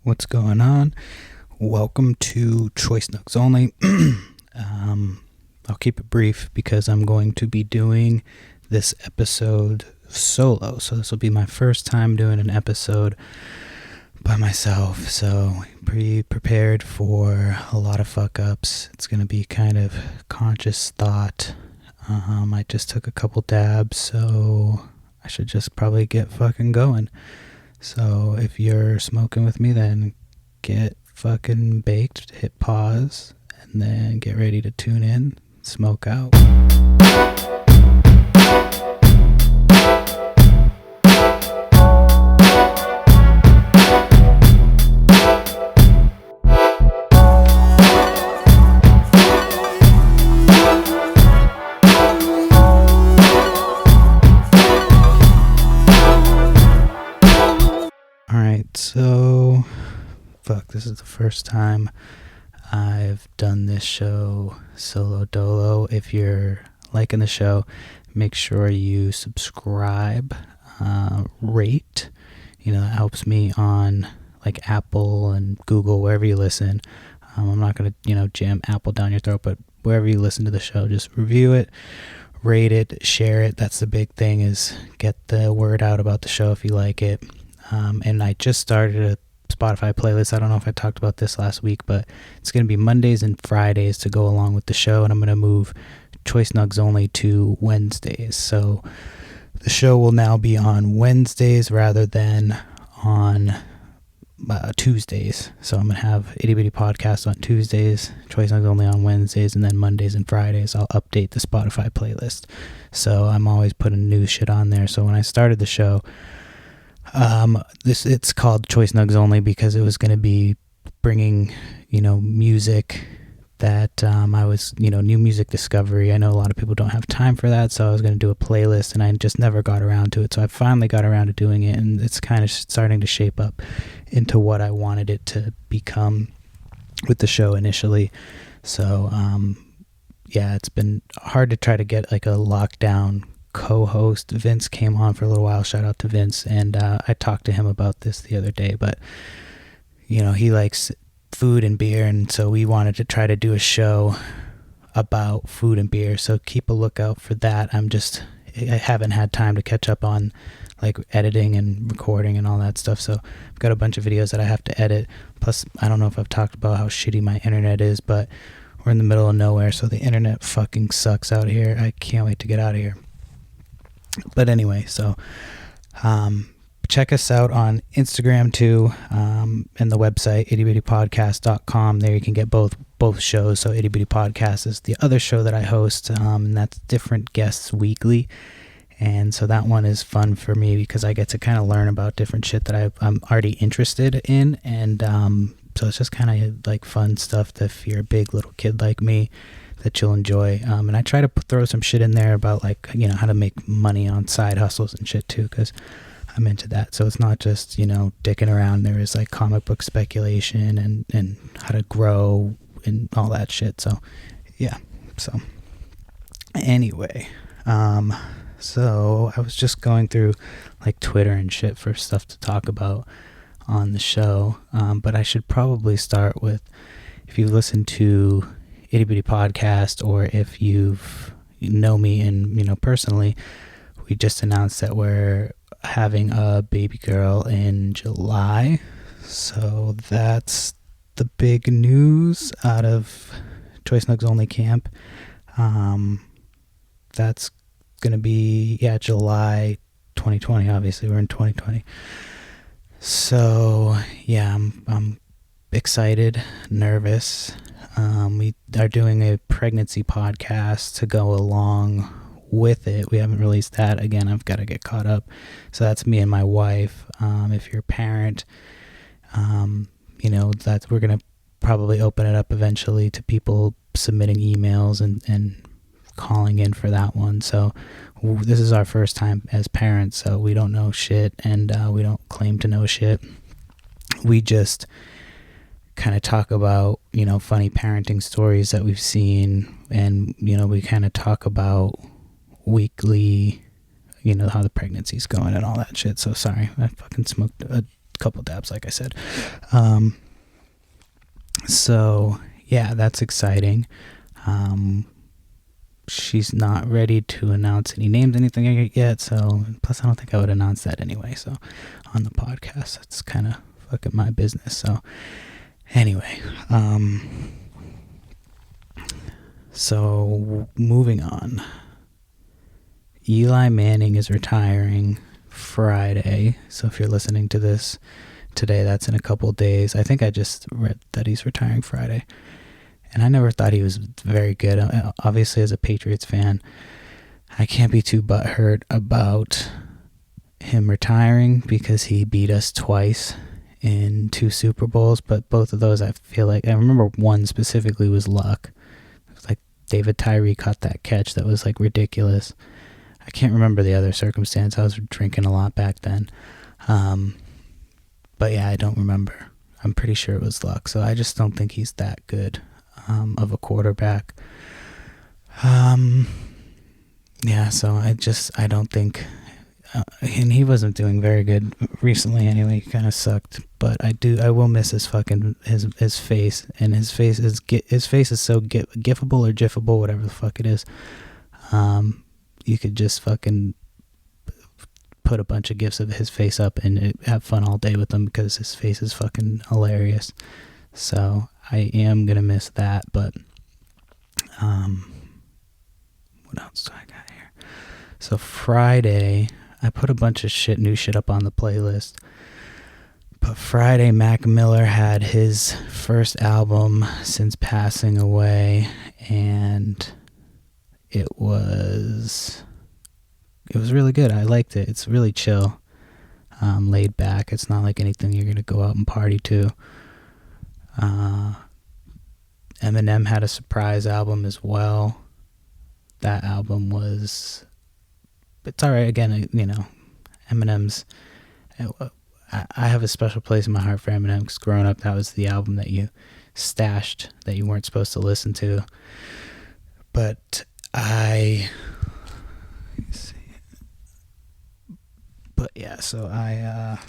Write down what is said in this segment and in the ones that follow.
What's going on? Welcome to Choice Nugs Only. I'll keep it brief because I'm going to be doing this episode solo. So this will be my first time doing an episode by myself. So be prepared for a lot of fuck ups. It's going to be kind of conscious thought. I just took a couple dabs, so I should just probably get fucking going. So if you're smoking with me, then get fucking baked, hit pause, and then get ready to tune in, smoke out. Alright, so this is the first time I've done this show solo dolo. If you're liking the show, make sure you subscribe, rate. That helps me on like Apple and Google, wherever you listen. I'm not going to, jam Apple down your throat, but wherever you listen to the show, just review it, rate it, share it. That's the big thing, is get the word out about the show if you like it. And I just started a Spotify playlist. I don't know if I talked about this last week, but it's going to be Mondays and Fridays to go along with the show, and I'm going to move Choice Nugs Only to Wednesdays. So the show will now be on Wednesdays rather than on Tuesdays. So I'm going to have Itty Bitty Podcast on Tuesdays, Choice Nugs Only on Wednesdays, and then Mondays and Fridays I'll update the Spotify playlist. So I'm always putting new shit on there. So when I started the show, it's called Choice Nugs Only because it was going to be bringing, music that I was, new music discovery. I know a lot of people don't have time for that, so I was going to do a playlist, and I just never got around to it. So I finally got around to doing it, and it's kind of starting to shape up into what I wanted it to become with the show initially. So, it's been hard to try to get like a lockdown co-host. Vince came on for a little while. Shout out to Vince. And I talked to him about this the other day, but he likes food and beer, and so we wanted to try to do a show about food and beer, so keep a lookout for that. I haven't had time to catch up on like editing and recording and all that stuff, so I've got a bunch of videos that I have to edit. Plus, I don't know if I've talked about how shitty my internet is, but we're in the middle of nowhere, so the internet fucking sucks out here. I can't wait to get out of here. But anyway, so check us out on Instagram too, and the website ittybittypodcast.com. There you can get both shows. So Itty Bitty Podcast is the other show that I host, and that's different guests weekly. And so that one is fun for me because I get to kind of learn about different shit that I'm already interested in, and so it's just kind of like fun stuff that if you're a big little kid like me, that you'll enjoy. And I try to throw some shit in there about like, how to make money on side hustles and shit too, because I'm into that. So it's not just, dicking around. There is like comic book speculation and how to grow and all that shit. So yeah. So anyway, so I was just going through like Twitter and shit for stuff to talk about on the show. But I should probably start with, if you've listened to Itty Bitty Podcast, or if you know me and personally, we just announced that we're having a baby girl in July. So that's the big news out of Choice Nugs Only camp. That's gonna be July 2020. Obviously we're in 2020. So yeah, I'm excited, nervous. We are doing a pregnancy podcast to go along with it. We haven't released that. Again, I've got to get caught up. So that's me and my wife. If you're a parent, that we're going to probably open it up eventually to people submitting emails and calling in for that one. So this is our first time as parents, so we don't know shit, and we don't claim to know shit. We just kind of talk about, funny parenting stories that we've seen, and, we kind of talk about weekly, how the pregnancy's going and all that shit. So sorry, I fucking smoked a couple dabs, like I said. So yeah, that's exciting. She's not ready to announce any names, anything yet. So plus, I don't think I would announce that anyway. So on the podcast, that's kind of fucking my business. So anyway, so moving on. Eli Manning is retiring Friday. So if you're listening to this today, that's in a couple days. I think I just read that he's retiring Friday. And I never thought he was very good. Obviously, as a Patriots fan, I can't be too butthurt about him retiring because he beat us twice in 2 Super Bowls. But both of those, I feel like, I remember one specifically was luck. It was like David Tyree caught that catch that was like ridiculous. I can't remember the other circumstance. I was drinking a lot back then. But yeah, I don't remember. I'm pretty sure it was luck. So I just don't think he's that good of a quarterback. Yeah, so I don't think, and he wasn't doing very good recently anyway. He kind of sucked, but I will miss his fucking, his face, and his face is so gifable or jiffable, whatever the fuck it is. You could just fucking put a bunch of gifs of his face up and have fun all day with them because his face is fucking hilarious. So I am gonna miss that, but what else do I got here? So Friday, I put a bunch of new shit up on the playlist. But Friday, Mac Miller had his first album since passing away, and it was really good. I liked it. It's really chill, laid back. It's not like anything you're gonna go out and party to. Eminem had a surprise album as well. That album it's alright. Again, you know, Eminem's, I have a special place in my heart for Eminem because growing up, that was the album that you stashed that you weren't supposed to listen to. But yeah, so where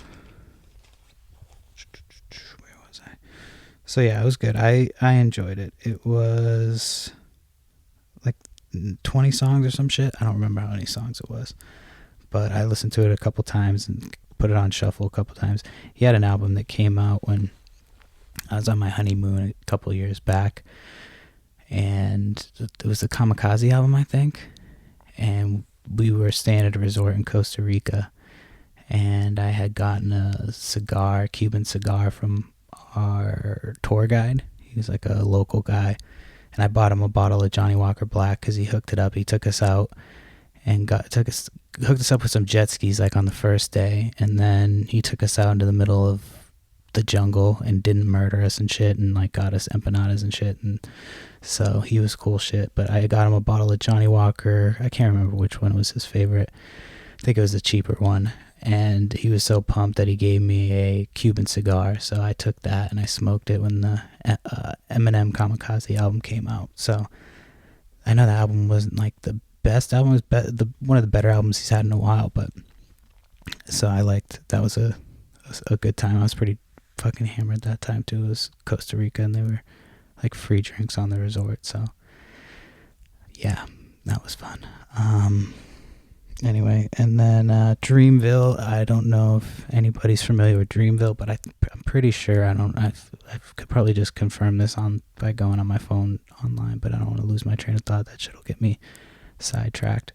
was I? So yeah, it was good. I enjoyed it. It was like 20 songs or some shit. I don't remember how many songs it was, but I listened to it a couple times and put it on shuffle a couple times. He had an album that came out when I was on my honeymoon a couple years back, and it was the Kamikaze album, I think, and we were staying at a resort in Costa Rica, and I had gotten a Cuban cigar from our tour guide. He was like a local guy, and I bought him a bottle of Johnny Walker Black because he hooked it up. He took us out and hooked us up with some jet skis like on the first day, and then he took us out into the middle of the jungle and didn't murder us and shit, and like got us empanadas and shit, and so he was cool shit. But I got him a bottle of Johnny Walker. I can't remember which one was his favorite. I think it was the cheaper one. And he was so pumped that he gave me a Cuban cigar. So I took that and I smoked it when the Eminem Kamikaze album came out. So I know the album wasn't like the best album. It was one of the better albums he's had in a while. But so I liked, that was a good time. I was pretty fucking hammered that time too. It was Costa Rica and they were like free drinks on the resort. So yeah, that was fun. Anyway, and then Dreamville. I don't know if anybody's familiar with Dreamville, but I'm pretty sure I could probably just confirm this by going on my phone online, but I don't want to lose my train of thought. That shit'll get me sidetracked.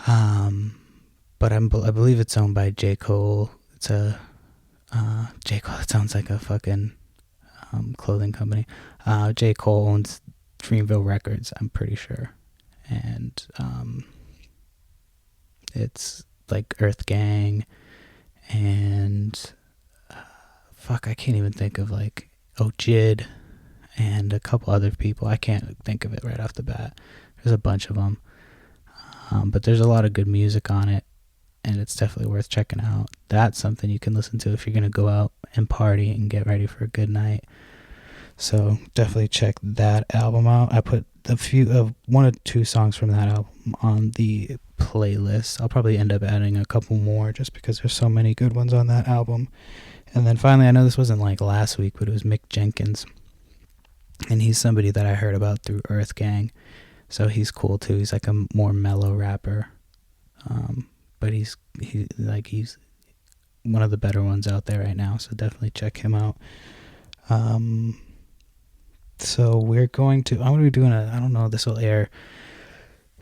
But I believe it's owned by J. Cole. It's a J. Cole. It sounds like a fucking clothing company. J. Cole owns Dreamville Records, I'm pretty sure, and it's like Earth Gang and I can't even think of like Jid and a couple other people. I can't think of it right off the bat. There's a bunch of them, but there's a lot of good music on it, and it's definitely worth checking out. That's something you can listen to if you're gonna go out and party and get ready for a good night. So definitely check that album out. I put one or two songs from that album on the playlist. I'll probably end up adding a couple more just because there's so many good ones on that album. And then finally, I know this wasn't like last week, but it was Mick Jenkins. And he's somebody that I heard about through Earth Gang. So he's cool too. He's like a more mellow rapper. But he's one of the better ones out there right now. So definitely check him out. So I'm going to be doing I don't know, this will air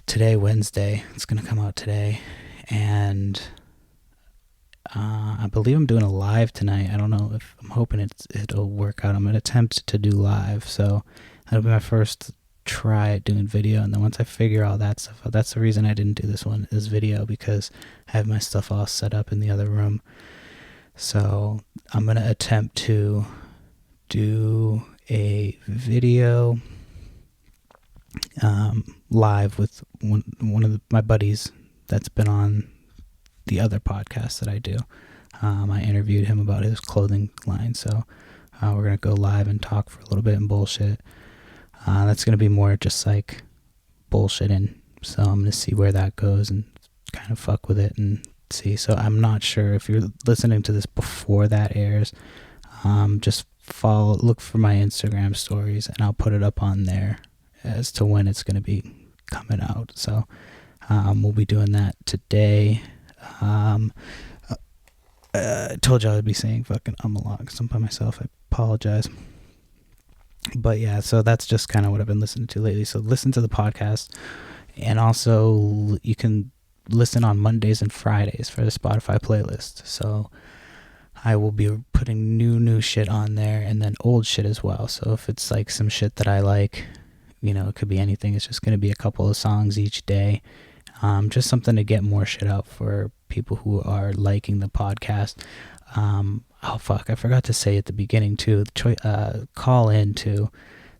today, Wednesday. It's going to come out today. And I believe I'm doing a live tonight. I don't know if I'm hoping it'll work out. I'm going to attempt to do live. So that'll be my first try at doing video. And then once I figure all that stuff out, that's the reason I didn't do this one is video, because I have my stuff all set up in the other room. So I'm going to attempt to do a video live with one of my buddies that's been on the other podcast that I do. I interviewed him about his clothing line, so we're going to go live and talk for a little bit and bullshit. That's going to be more just like bullshitting, so I'm going to see where that goes and kind of fuck with it and see. So I'm not sure if you're listening to this before that airs, just look for my Instagram stories and I'll put it up on there as to when it's going to be coming out. So we'll be doing that today. I told you I would be saying fucking a lot because I'm by myself. I apologize. But yeah, so that's just kind of what I've been listening to lately. So listen to the podcast, and also you can listen on Mondays and Fridays for the Spotify playlist. So I will be putting new shit on there, and then old shit as well. So if it's like some shit that I like, it could be anything. It's just going to be a couple of songs each day. Just something to get more shit out for people who are liking the podcast. Oh fuck, I forgot to say at the beginning too, call in too,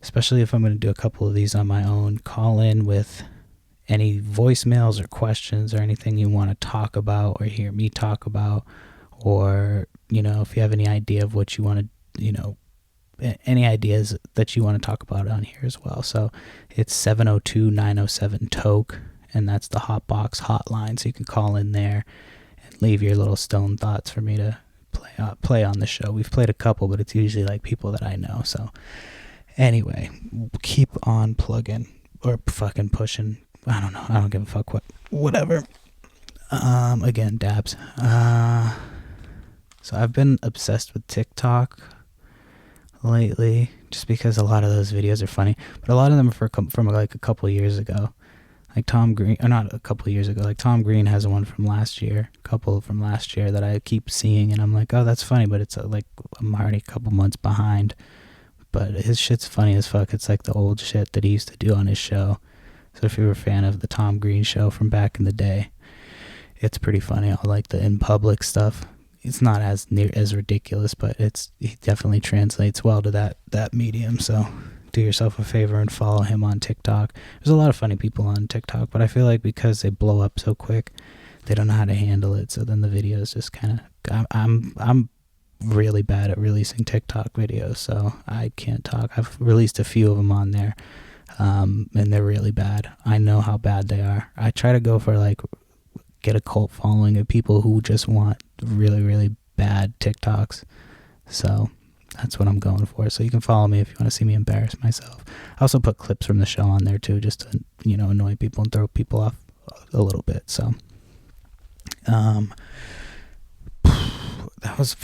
especially if I'm going to do a couple of these on my own. Call in with any voicemails or questions or anything you want to talk about or hear me talk about, or if you have any idea of what you want to, any ideas that you want to talk about on here as well. So it's 702-907-TOKE, and that's the Hotbox hotline, so you can call in there and leave your little stone thoughts for me to play on the show. We've played a couple, but it's usually like people that I know. So anyway, keep on plugging or fucking pushing. I don't know. I don't give a fuck whatever. Again, dabs. So I've been obsessed with TikTok lately, just because a lot of those videos are funny, but a lot of them are from like a couple years ago. Like Tom Green, or not a couple of years ago, like Tom Green has one from last year, a couple from last year that I keep seeing, and I'm like, oh, that's funny, but it's like I'm already a couple months behind. But his shit's funny as fuck. It's like the old shit that he used to do on his show. So if you were a fan of the Tom Green show from back in the day, it's pretty funny. I like the in public stuff. It's not as ridiculous, but he definitely translates well to that medium. So do yourself a favor and follow him on TikTok. There's a lot of funny people on TikTok, but I feel like because they blow up so quick, they don't know how to handle it. So then the videos just kind of, I'm really bad at releasing TikTok videos, so I can't talk. I've released a few of them on there, and they're really bad. I know how bad they are. I try to go for get a cult following of people who just want really, really bad TikToks. So that's what I'm going for. So you can follow me if you want to see me embarrass myself. I also put clips from the show on there too, just to, annoy people and throw people off a little bit. So, that was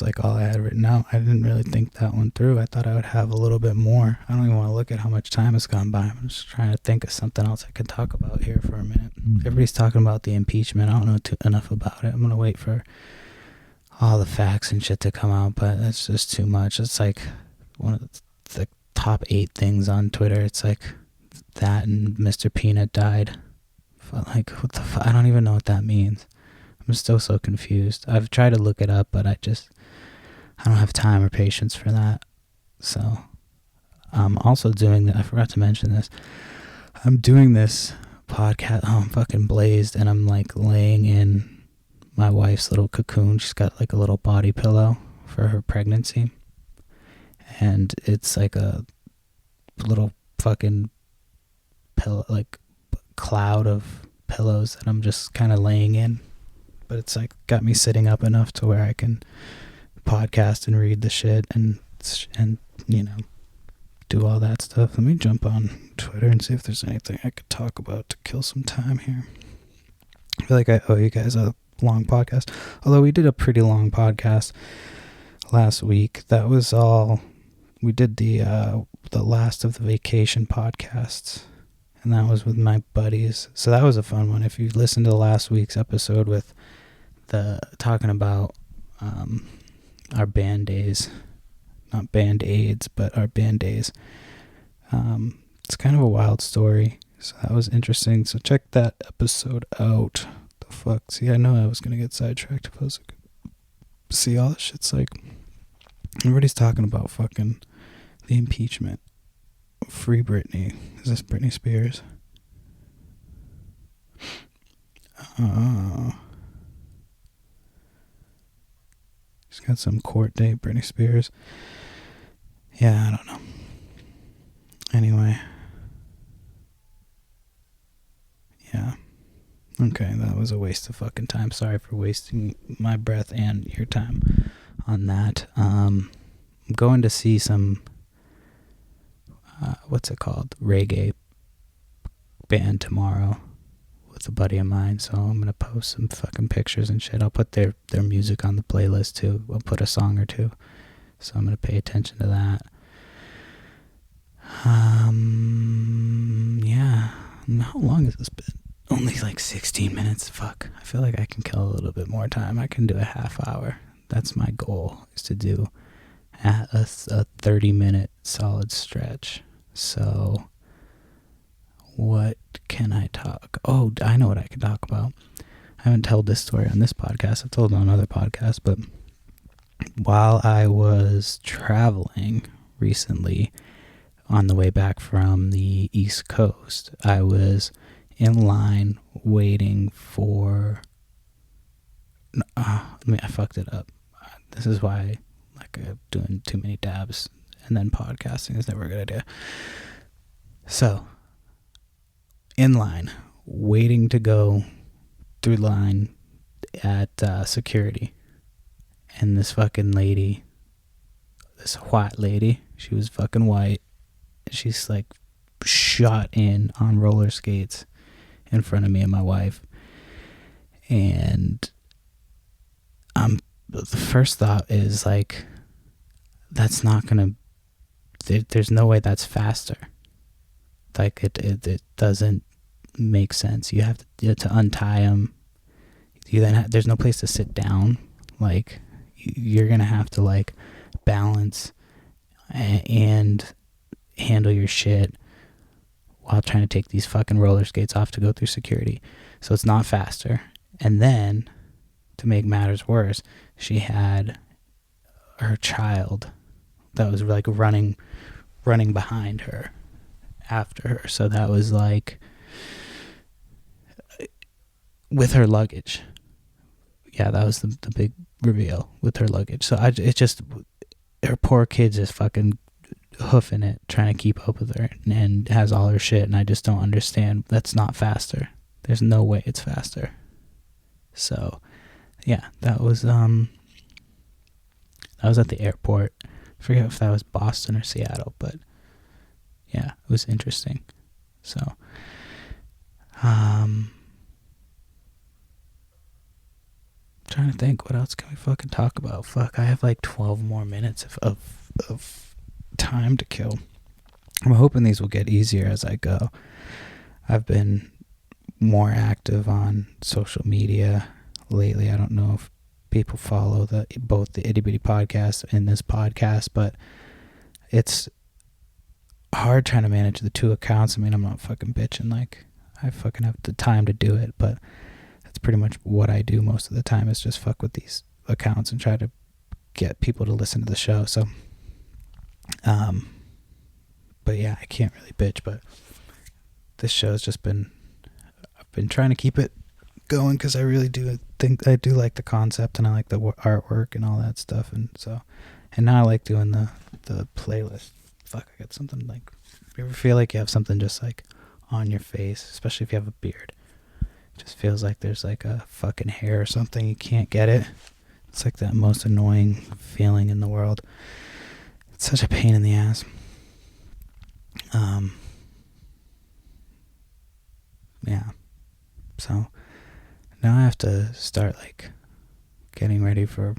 like all I had written out. I didn't really think that one through. I thought I would have a little bit more. I don't even want to look at how much time has gone by. I'm just trying to think of something else I could talk about here for a minute. Everybody's talking about the impeachment. I don't know enough about it. I'm going to wait for all the facts and shit to come out, but it's just too much. It's like one of the top 8 things on Twitter. It's like that and Mr. Peanut died. Like, what the fuck? I don't even know what that means. I'm still so confused. I've tried to look it up, but I don't have time or patience for that. So I'm also doing I forgot to mention this. I'm doing this podcast. Oh, I'm fucking blazed, and I'm like laying in my wife's little cocoon. She's got like a little body pillow for her pregnancy, and it's like a little fucking pillow, like cloud of pillows that I'm just kind of laying in. But it's like got me sitting up enough to where I can podcast and read the shit and you know, do all that stuff. Let me jump on Twitter and see if there's anything I could talk about to kill some time here. I feel like I owe you guys a long podcast. Although we did a pretty long podcast last week. That was all. We did the last of the vacation podcasts, and that was with my buddies. So that was a fun one. If you listened to last week's episode with the talking about our band days, not band aids, but our band days. It's kind of a wild story. So that was interesting. So check that episode out. The fuck? See, I know I was going to get sidetracked if I was like, see, all this shit's like, everybody's talking about fucking the impeachment. Free Britney. Is this Britney Spears? She's got some court date, Britney Spears. Yeah, I don't know. Anyway. Yeah. Okay, that was a waste of fucking time. Sorry for wasting my breath and your time on that. I'm going to see some, what's it called? Reggae band tomorrow with a buddy of mine. So I'm going to post some fucking pictures and shit. I'll put their music on the playlist too. I'll put a song or two. So I'm going to pay attention to that. Yeah. How long has this been? Only like 16 minutes. Fuck. I feel like I can kill a little bit more time. I can do a half hour. That's my goal, is to do a 30-minute solid stretch. So what can I talk? Oh, I know what I can talk about. I haven't told this story on this podcast. I've told it on other podcasts, but while I was traveling recently on the way back from the East Coast, I was in line waiting for I fucked it up. This is why I'm doing too many dabs and then podcasting is never a good idea. So in line waiting to go through line at security, and this fucking lady, this white lady, she was fucking white, she's like shot in on roller skates in front of me and my wife. And the first thought is like, that's not gonna, there's no way that's faster. Like it doesn't make sense. You have to untie them. You then there's no place to sit down. Like you're gonna have to like balance and handle your shit while trying to take these fucking roller skates off to go through security. So it's not faster. And then, to make matters worse, she had her child that was like running behind her after her. So that was like with her luggage. Yeah, that was the big reveal, with her luggage. So her poor kid's just fucking hoofing it, trying to keep up with her, and has all her shit, and I just don't understand. That's not faster. There's no way it's faster. So yeah, that was at the airport. I forget if that was Boston or Seattle, but yeah, it was interesting. So trying to think, what else can we fucking talk about? Fuck, I have like 12 more minutes of time to kill. I'm hoping these will get easier as I go. I've been more active on social media lately. I don't know if people follow both the Itty Bitty podcast and this podcast, but it's hard trying to manage the two accounts. I mean, I'm not fucking bitching, like I fucking have the time to do it, but that's pretty much what I do most of the time, is just fuck with these accounts and try to get people to listen to the show. So but yeah, I can't really bitch, but this show's just been, I've been trying to keep it going because I really do think I do like the concept, and I like the artwork and all that stuff, and now I like doing the playlist. Fuck, I got something like, you ever feel like you have something just like on your face, especially if you have a beard? Just feels like there's like a fucking hair or something. You can't get it. It's like that most annoying feeling in the world. It's such a pain in the ass. Yeah. So now I have to start like getting ready for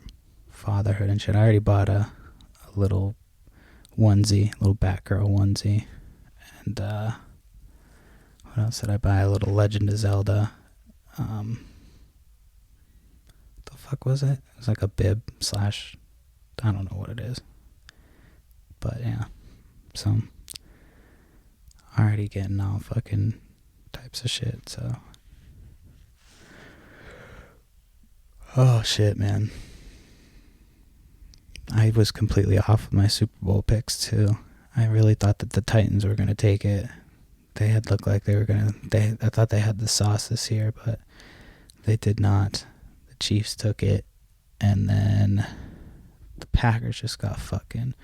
fatherhood and shit. I already bought a little onesie, little Batgirl onesie. And what else did I buy? A little Legend of Zelda. What the fuck was it? It was like a bib / I don't know what it is. But yeah. So already getting all fucking types of shit, so. Oh shit, man. I was completely off with my Super Bowl picks too. I really thought that the Titans were going to take it. They had looked like they were going to... I thought they had the sauce this year, but they did not. The Chiefs took it, and then the Packers just got fucking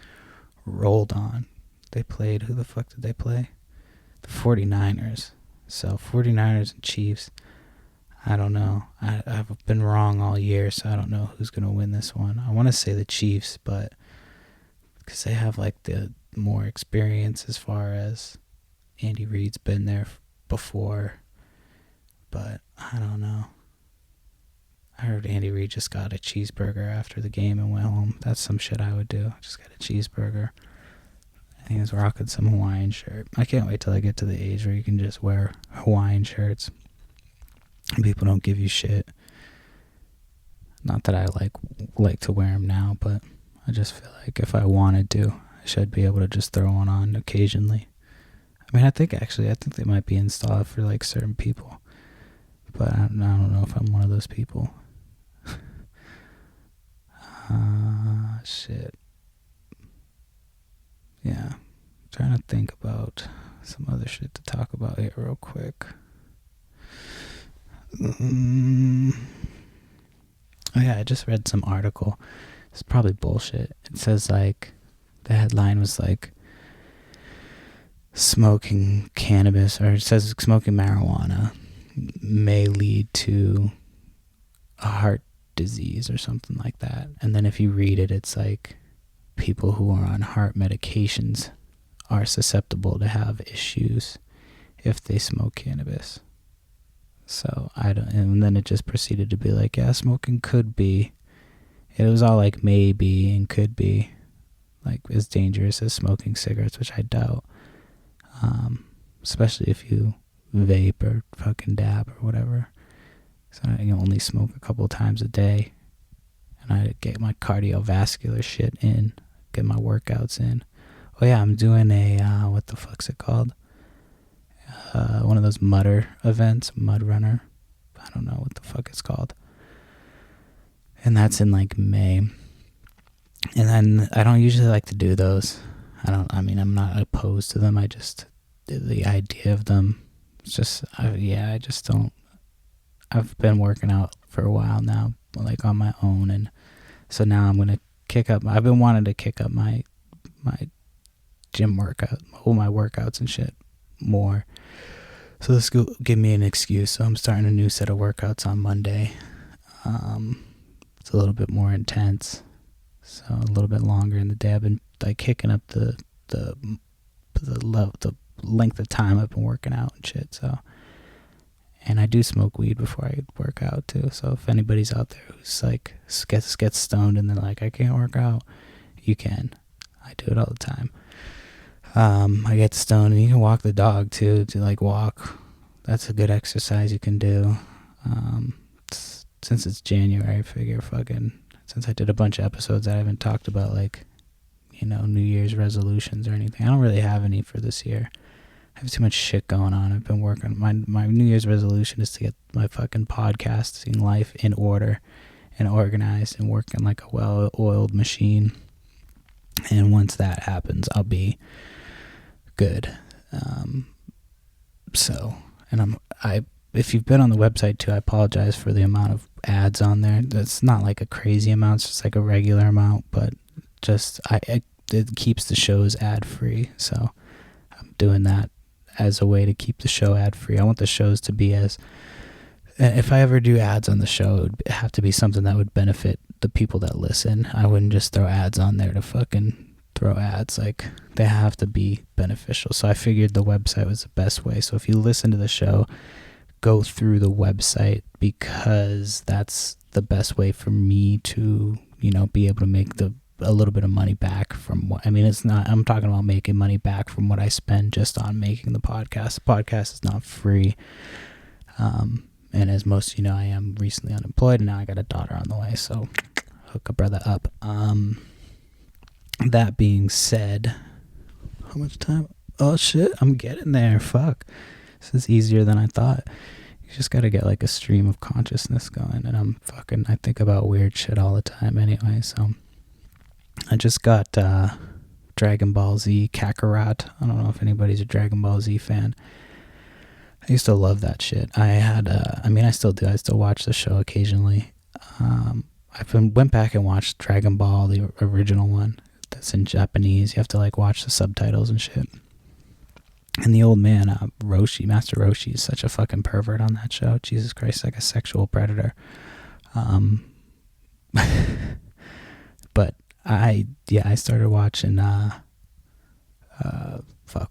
rolled on. They played... Who the fuck did they play? The 49ers. So 49ers and Chiefs. I don't know. I've been wrong all year, so I don't know who's going to win this one. I want to say the Chiefs, but because they have like the more experience as far as Andy Reid's been there before, but I don't know. I heard Andy Reid just got a cheeseburger after the game and went home. That's some shit I would do. Just get a cheeseburger. He was rocking some Hawaiian shirt. I can't wait till I get to the age where you can just wear Hawaiian shirts. People don't give you shit. Not that I like to wear them now, but I just feel like if I wanted to, I should be able to just throw one on occasionally. I mean, I think they might be installed for like certain people, but I don't know if I'm one of those people. Shit. Yeah, I'm trying to think about some other shit to talk about here real quick. Oh yeah, I just read some article. It's probably bullshit. It says like, the headline was like, smoking cannabis, or it says smoking marijuana may lead to a heart disease or something like that. And then if you read it, it's like people who are on heart medications are susceptible to have issues if they smoke cannabis. So and then it just proceeded to be like, yeah, smoking could be. It was all like maybe and could be like as dangerous as smoking cigarettes, which I doubt. Especially if you vape or fucking dab or whatever. So I only smoke a couple times a day, and I get my cardiovascular shit in, get my workouts in. Oh yeah, I'm doing a what the fuck's it called? One of those mudder events, mud runner. I don't know what the fuck it's called. And that's in like May. And then I don't usually like to do those. I'm not opposed to them. I just, the idea of them, it's just, I just don't. I've been working out for a while now, like on my own. And so now I'm going to I've been wanting to kick up my gym workout, all my workouts and shit more. So this will give me an excuse. So I'm starting a new set of workouts on Monday. It's a little bit more intense, so a little bit longer in the day. I've been like kicking up the length of time I've been working out and shit. So, and I do smoke weed before I work out too. So if anybody's out there who's like gets stoned and they're like, I can't work out, you can. I do it all the time. I get stoned, and you can walk the dog too, to like walk. That's a good exercise you can do. Since it's January, I figure since I did a bunch of episodes, I haven't talked about like, New Year's resolutions or anything. I don't really have any for this year. I have too much shit going on. I've been working, my New Year's resolution is to get my fucking podcasting life in order and organized and working like a well-oiled machine. And once that happens, I'll be good. If you've been on the website too, I apologize for the amount of ads on there. That's not like a crazy amount, it's just like a regular amount, but just it keeps the shows ad free. So I'm doing that as a way to keep the show ad free. I want the shows to be as if I ever do ads on the show, it would have to be something that would benefit the people that listen. I wouldn't just throw ads on there to fucking throw ads. Like, they have to be beneficial. So I figured the website was the best way. So if you listen to the show, go through the website, because that's the best way for me to, be able to make a little bit of money back from what, it's not, I'm talking about making money back from what I spend just on making the podcast. The podcast is not free. And as most of you know, I am recently unemployed, and now I got a daughter on the way, so hook a brother up. That being said, how much time? Oh shit, I'm getting there. Fuck. This is easier than I thought. You just gotta get like a stream of consciousness going, and I think about weird shit all the time anyway, so. I just got Dragon Ball Z Kakarot. I don't know if anybody's a Dragon Ball Z fan. I used to love that shit. I had, I still do. I still watch the show occasionally. Went back and watched Dragon Ball, the original one. That's in Japanese. You have to like watch the subtitles and shit. And the old man, Roshi, Master Roshi, is such a fucking pervert on that show. Jesus Christ, like a sexual predator. But I started watching,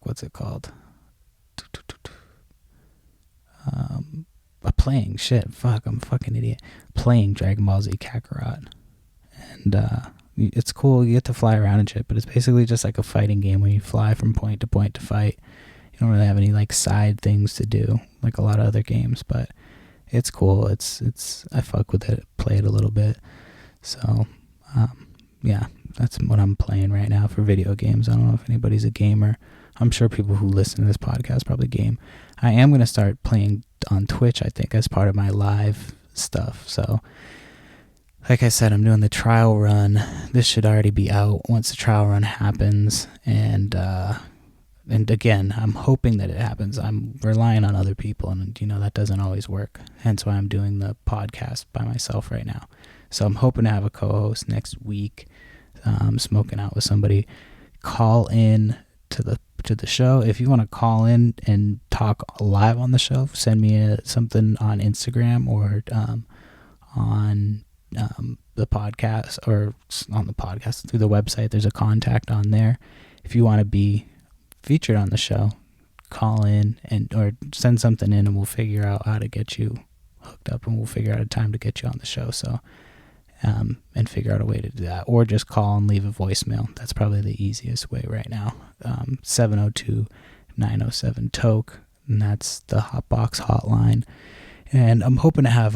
what's it called? I'm a fucking idiot. Playing Dragon Ball Z Kakarot. And, it's cool, you get to fly around and shit, but it's basically just like a fighting game where you fly from point to point to fight. You don't really have any, like, side things to do, like a lot of other games, but it's cool. I fuck with it, play it a little bit. So, yeah, that's what I'm playing right now for video games. I don't know if anybody's a gamer. I'm sure people who listen to this podcast probably game. I am going to start playing on Twitch, I think, as part of my live stuff. So, like I said, I'm doing the trial run. This should already be out once the trial run happens. And again, I'm hoping that it happens. I'm relying on other people, and, that doesn't always work. Hence why I'm doing the podcast by myself right now. So I'm hoping to have a co-host next week, smoking out with somebody. Call in to the show. If you want to call in and talk live on the show, send me something on Instagram or on the podcast, or on the podcast through the website. There's a contact on there. If you want to be featured on the show, call in or send something in, and we'll figure out how to get you hooked up, and we'll figure out a time to get you on the show. So. And figure out a way to do that, or just call and leave a voicemail. That's probably the easiest way right now. 702-907-TOKE, and that's the Hotbox hotline. And I'm hoping to have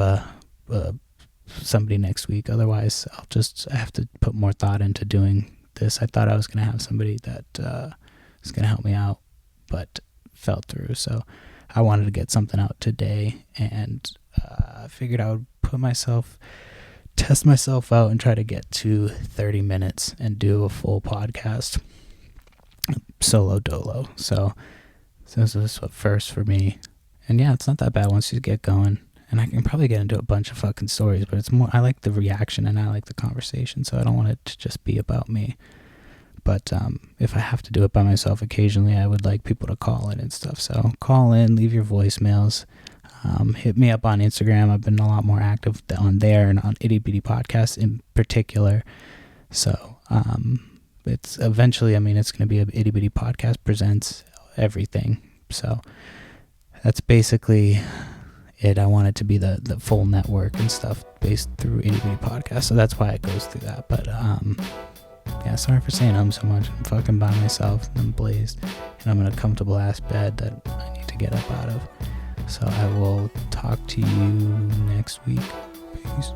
somebody next week. Otherwise, I have to put more thought into doing this. I thought I was going to have somebody that was going to help me out, but fell through. So I wanted to get something out today, and I figured I would test myself out and try to get to 30 minutes and do a full podcast solo dolo. So this is a first for me. And yeah, it's not that bad once you get going. And I can probably get into a bunch of fucking stories, but it's more, I like the reaction and I like the conversation, so I don't want it to just be about me. But if I have to do it by myself occasionally, I would like people to call in and stuff. So call in, leave your voicemails. Hit me up on Instagram. I've been a lot more active on there and on Itty Bitty Podcast in particular. So it's eventually, it's going to be a Itty Bitty Podcast presents everything. So that's basically it. I want it to be the full network and stuff based through Itty Bitty Podcast. So that's why it goes through that. But yeah, sorry for saying so much. I'm fucking by myself and I'm blazed, and I'm in a comfortable ass bed that I need to get up out of. So I will talk to you next week. Peace.